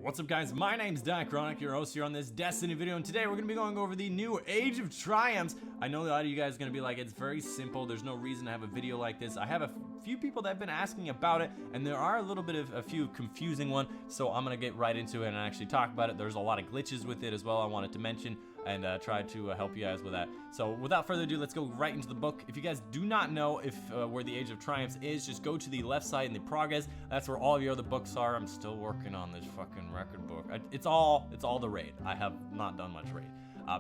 What's up guys, my name's Necrochasm, your host here on this Destiny video, and today we're going to be going over the new Age of Triumphs. I know a lot of you guys are going to be like, it's very simple, there's no reason to have a video like this. I have a few people that have been asking about it, and there are a few confusing ones, so I'm going to get right into it and actually talk about it. There's a lot of glitches with it as well I wanted to mention, and try to help you guys with that. So without further ado, let's go right into the book. If you guys do not know where the Age of Triumphs is, just go to the left side in the progress. That's where all of your other books are. I'm still working on this fucking record book. It's all the raid. I have not done much raid.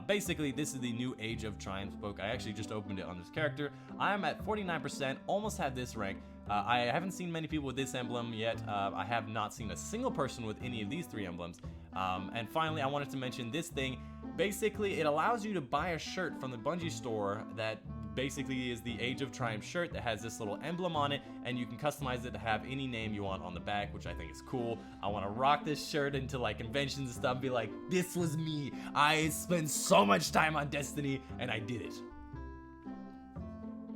Basically, this is the new Age of Triumphs book. I actually just opened it on this character. I am at 49%, almost had this rank. I haven't seen many people with this emblem yet. I have not seen a single person with any of these three emblems. And finally, I wanted to mention this thing. Basically, it allows you to buy a shirt from the Bungie store that basically is the Age of Triumph shirt that has this little emblem on it, and you can customize it to have any name you want on the back, which I think is cool. I want to rock this shirt into like conventions and stuff, be like, this was me. I spent so much time on Destiny, and I did it.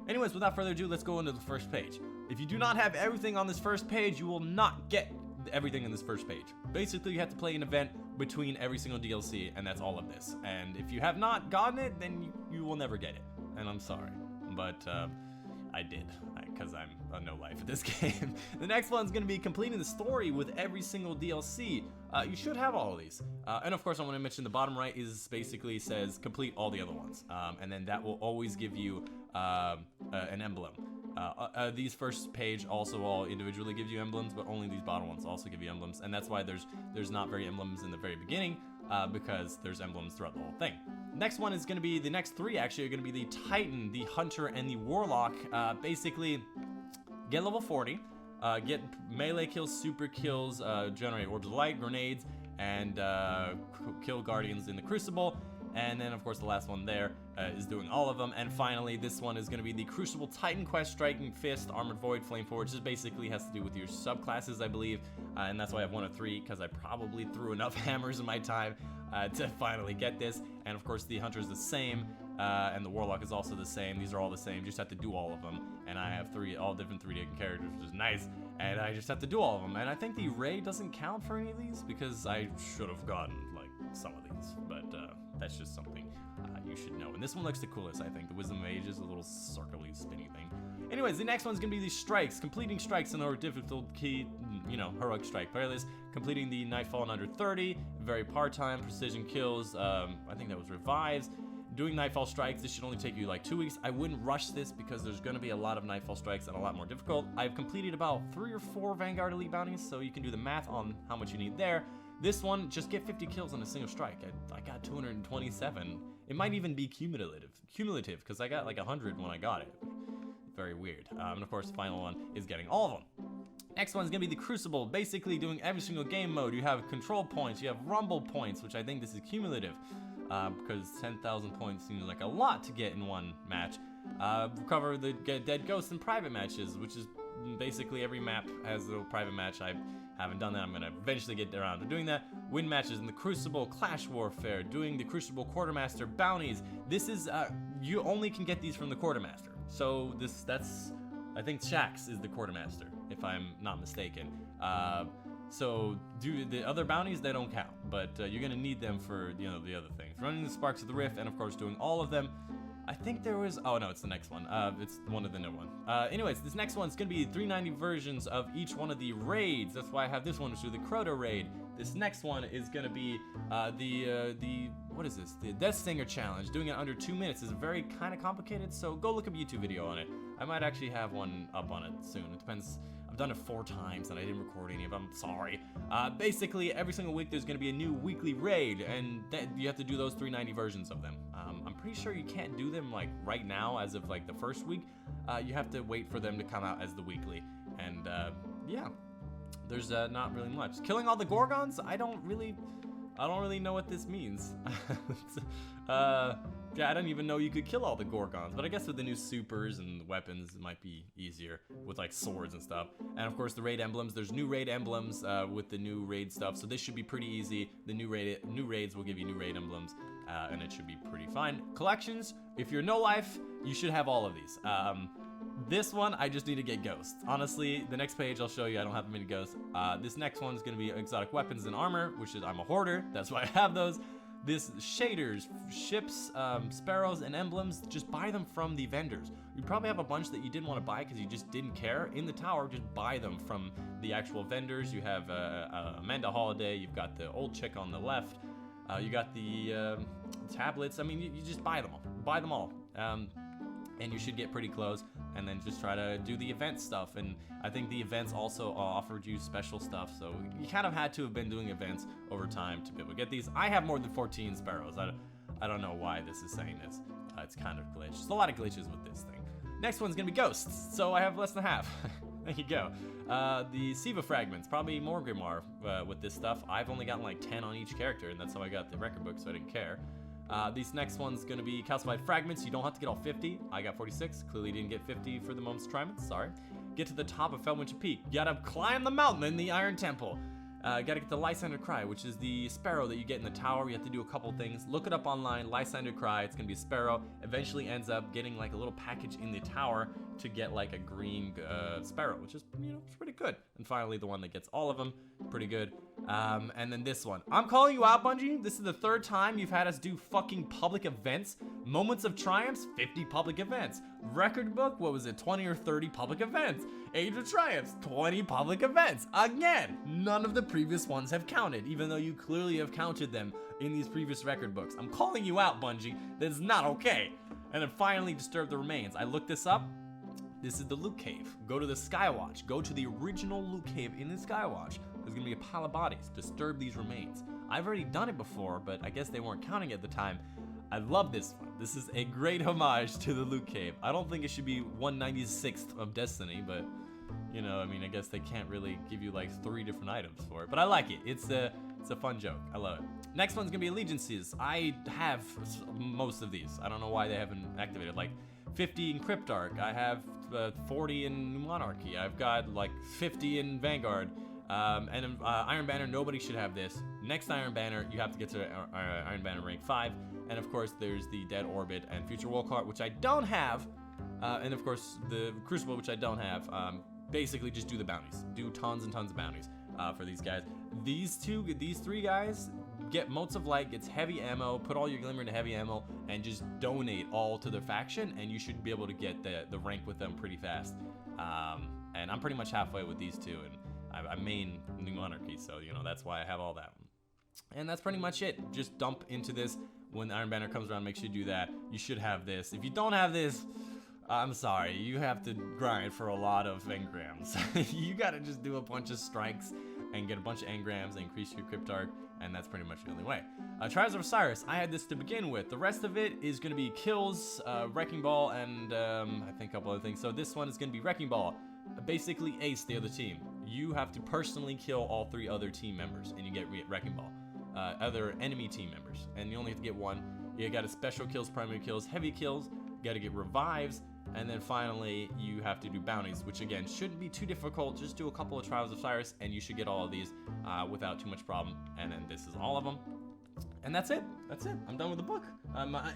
Anyways, without further ado, let's go into the first page. If you do not have everything on this first page, you will not get everything in this first page. Basically, you have to play an event between every single DLC, and that's all of this. And if you have not gotten it, then you will never get it. And I'm sorry, but I did, because I'm a no-life at this game. The next one's going to be completing the story with every single DLC. You should have all of these. And of course, I want to mention the bottom right is basically says complete all the other ones. And then that will always give you an emblem. These first page also all individually give you emblems, but only these bottom ones also give you emblems, and that's why there's not very emblems in the very beginning, because there's emblems throughout the whole thing. Next one is going to be, the next three actually are going to be the Titan, the Hunter, and the Warlock. Basically, get level 40, get melee kills, super kills, generate orbs of light, grenades, and kill guardians in the Crucible. And then, of course, the last one there is doing all of them. And finally, this one is going to be the Crucible Titan Quest, Striking Fist, Armored Void, Flame Forge. This basically has to do with your subclasses, I believe. And that's why I have 1 of 3, because I probably threw enough hammers in my time to finally get this. And, of course, the Hunter is the same, and the Warlock is also the same. These are all the same. You just have to do all of them. And I have all different 3D characters, which is nice. And I just have to do all of them. And I think the raid doesn't count for any of these, because I should have gotten, like, some of these. But, that's just something you should know. And this one looks the coolest, I think. The Wisdom of Ages, a little circly, spinny thing. Anyways, the next one's gonna be the strikes. Completing strikes in our difficult key, heroic strike playlist. Completing the Nightfall in under 30. Very part-time, precision kills. I think that was revives. Doing Nightfall strikes, this should only take you like 2 weeks. I wouldn't rush this because there's gonna be a lot of Nightfall strikes and a lot more difficult. I've completed about 3 or 4 Vanguard Elite bounties, so you can do the math on how much you need there. This one, just get 50 kills on a single strike. I got 227. It might even be cumulative, because I got like 100 when I got it. Very weird. And of course, the final one is getting all of them. Next one's gonna be the Crucible, basically doing every single game mode. You have control points, you have rumble points, which I think this is cumulative, because 10,000 points seems like a lot to get in one match. Recover the dead ghosts in private matches, which is basically every map has a little private match. I haven't done that. I'm gonna eventually get around to doing that. Win matches in the Crucible, Clash Warfare, doing the Crucible Quartermaster bounties. This is, you only can get these from the Quartermaster. So I think Shax is the Quartermaster, if I'm not mistaken. So do the other bounties, they don't count, but you're gonna need them for, the other things. Running the Sparks of the Rift, and of course doing all of them. I think there was, oh no, it's the next one. It's one of the new one. Anyways, this next one's gonna be 390 versions of each one of the raids. That's why I have this one, which is the Crota raid. This next one is gonna be what is this? The Death Singer challenge. Doing it under 2 minutes is very kind of complicated, so go look up a YouTube video on it. I might actually have one up on it soon. It depends. I've done it 4 times and I didn't record any of them, sorry. Basically, every single week there's gonna be a new weekly raid, and you have to do those 390 versions of them. I'm pretty sure you can't do them like right now as of like the first week. You have to wait for them to come out as the weekly, and yeah, there's not really much. Killing all the Gorgons, I don't really know what this means. Yeah, I don't even know you could kill all the Gorgons, but I guess with the new supers and weapons, it might be easier with like swords and stuff. And of course, the raid emblems. There's new raid emblems with the new raid stuff, so this should be pretty easy. The new raids will give you new raid emblems, and it should be pretty fine. Collections. If you're no life, you should have all of these. This one, I just need to get ghosts. Honestly, the next page I'll show you, I don't have many ghosts. This next one's gonna be exotic weapons and armor, which is, I'm a hoarder, that's why I have those. This shaders, ships, sparrows, and emblems, just buy them from the vendors. You probably have a bunch that you didn't want to buy because you just didn't care. In the tower, just buy them from the actual vendors. You have Amanda Holiday, you've got the old chick on the left, you got the tablets. I mean, you just buy them all. Buy them all. And you should get pretty close, and then just try to do the event stuff. And I think the events also offered you special stuff, so you kind of had to have been doing events over time to be able to get these. I have more than 14 sparrows. I don't know why this is saying this. It's kind of glitched. There's a lot of glitches with this thing. Next one's gonna be ghosts, so I have less than half. There you go. The Siva fragments, probably more Grimoire with this stuff. I've only gotten like 10 on each character, and that's how I got the record book, so I didn't care. These next one's gonna be calcified fragments. You don't have to get all 50. I got 46. Clearly didn't get 50 for the moment's triumph. Sorry. Get to the top of Felwinter Peak. You gotta climb the mountain in the Iron Temple. Gotta get the Lysander Cry, which is the sparrow that you get in the tower. You have to do a couple things. Look it up online. Lysander Cry. It's gonna be a sparrow. Eventually ends up getting like a little package in the tower to get like a green sparrow, which is, you know, it's pretty good. And finally, the one that gets all of them, pretty good. And then this one. I'm calling you out, Bungie. This is the third time you've had us do fucking public events. Moments of Triumphs, 50 public events. Record book, what was it, 20 or 30 public events. Age of Triumphs, 20 public events. Again, none of the previous ones have counted, even though you clearly have counted them in these previous record books. I'm calling you out, Bungie. That's not okay. And then finally, Disturb the Remains. I looked this up. This is the Loot Cave. Go to the Skywatch. Go to the original Loot Cave in the Skywatch. There's gonna be a pile of bodies. Disturb these remains. I've already done it before, but I guess they weren't counting at the time. I love this one. This is a great homage to the Loot Cave. I don't think it should be 196th of Destiny, but you know, I mean, I guess they can't really give you like 3 different items for it. But I like it. It's a fun joke. I love it. Next one's gonna be Allegiances. I have most of these. I don't know why they haven't activated. Like 50 in Cryptarch. I have 40 in Monarchy. I've got like 50 in Vanguard. And in Iron Banner, nobody should have this. Next Iron Banner, you have to get to Iron Banner rank 5. And of course, there's the Dead Orbit and Future War card, which I don't have. And of course, the Crucible, which I don't have. Basically, just do the bounties. Do tons and tons of bounties for these guys. These 3 guys get Motes of Light, gets heavy ammo, put all your Glimmer into heavy ammo, and just donate all to their faction, and you should be able to get the rank with them pretty fast. And I'm pretty much halfway with these 2, and I main New Monarchy, so you know that's why I have all that one. And that's pretty much it. Just dump into this when Iron Banner comes around. Make sure you do that. You should have this. If you don't have this, I'm sorry. You have to grind for a lot of engrams. You gotta just do a bunch of strikes and get a bunch of engrams and increase your Cryptarch, and that's pretty much the only way. Trials of Osiris. I had this to begin with. The rest of it is gonna be kills, Wrecking Ball, and I think a couple other things. So this one is gonna be Wrecking Ball. Basically ace the other team. You have to personally kill all 3 other team members, and you get Wrecking Ball. Other enemy team members, and you only have to get 1. You got a special kills, primary kills, heavy kills. You got to get revives, and then finally you have to do bounties, which again shouldn't be too difficult. Just do a couple of Trials of Osiris, and you should get all of these without too much problem. And then this is all of them, and that's it. That's it. I'm done with the book.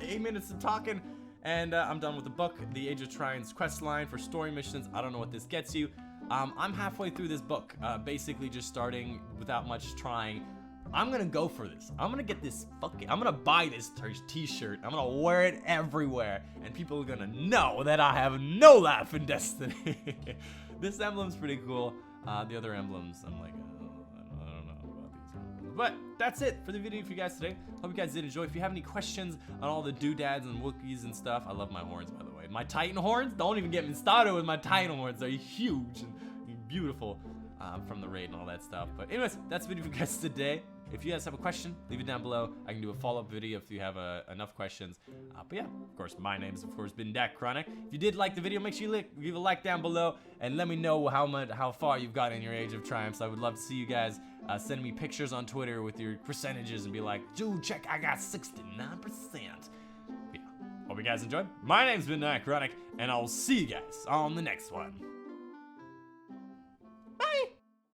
8 minutes of talking. And I'm done with the book. The Age of Triumphs quest line for story missions. I don't know what this gets you. I'm halfway through this book, basically just starting without much trying. I'm gonna go for this. I'm gonna get this I'm gonna buy this t-shirt. I'm gonna wear it everywhere, and people are gonna know that I have no laugh in Destiny. This emblem's pretty cool. The other emblems, I'm like, I don't know about these emblems. But that's it for the video for you guys today. Hope you guys did enjoy. If you have any questions on all the doodads and Wookiees and stuff, I love my horns, by the way. My Titan horns, don't even get me started with my Titan horns. They're huge and beautiful from the raid and all that stuff. But anyways, that's the video for you guys today. If you guys have a question, leave it down below. I can do a follow-up video if you have enough questions. But yeah, of course, my name's of course been Necrochasm. If you did like the video, make sure you leave a like down below and let me know how far you've got in your Age of Triumphs. I would love to see you guys send me pictures on Twitter with your percentages and be like, dude, check, I got 69%. Yeah, hope you guys enjoyed. My name's been Necrochasm, and I'll see you guys on the next one.